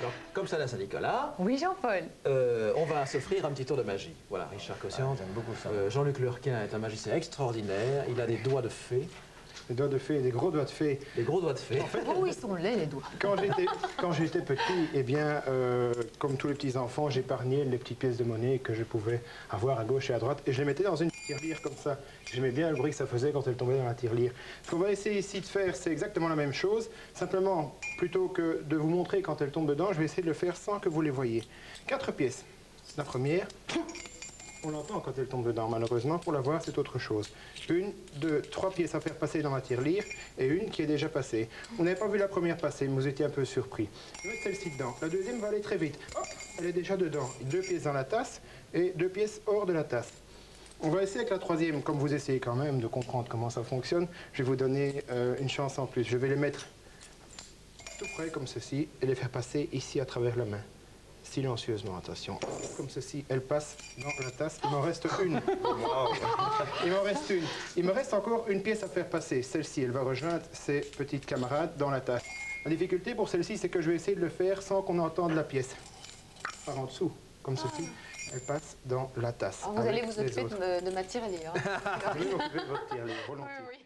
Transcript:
Alors, comme ça, là, Saint-Nicolas, Oui, Jean-Paul. on va s'offrir un petit tour de magie. Voilà, Richard Cossian. J'aime beaucoup ça. Jean-Luc Lurquin est un magicien extraordinaire. Il a des doigts de fée, Des doigts de fée, des gros doigts de fée. des gros doigts de fée. Oh, ils sont laids, les doigts. Quand j'étais petit, eh bien, comme tous les petits enfants, j'épargnais les petites pièces de monnaie que je pouvais avoir à gauche et à droite et je les mettais dans une tirelire comme ça. J'aimais bien le bruit que ça faisait quand elles tombaient dans la tirelire. Ce qu'on va essayer ici de faire, c'est exactement la même chose. Simplement, plutôt que de vous montrer quand elles tombent dedans, je vais essayer de le faire sans que vous les voyiez. 4 pièces. La première, on l'entend quand elle tombe dedans. Malheureusement, pour la voir, c'est autre chose. 1, 2, 3 pièces à faire passer dans la tirelire et une qui est déjà passée. Vous n'avez pas vu la première passer, mais vous étiez un peu surpris. Je vais mettre celle-ci dedans. La deuxième va aller très vite. Hop, elle est déjà dedans. 2 pièces dans la tasse et 2 pièces hors de la tasse. On va essayer avec la troisième. Comme vous essayez quand même de comprendre comment ça fonctionne, je vais vous donner une chance en plus. Je vais les mettre tout près comme ceci et les faire passer ici à travers la main. Silencieusement, attention. Comme ceci, elle passe dans la tasse. Il m'en reste une. Il m'en reste une. Il me reste encore une pièce à faire passer. Celle-ci, elle va rejoindre ses petites camarades dans la tasse. La difficulté pour celle-ci, c'est que je vais essayer de le faire sans qu'on entende la pièce. Par en dessous, comme ceci. Elle passe dans la tasse. Alors, vous allez avec vous les occuper autres. de ma tirelire. Je vais m'occuper de votre tirelire, volontiers. Oui, oui.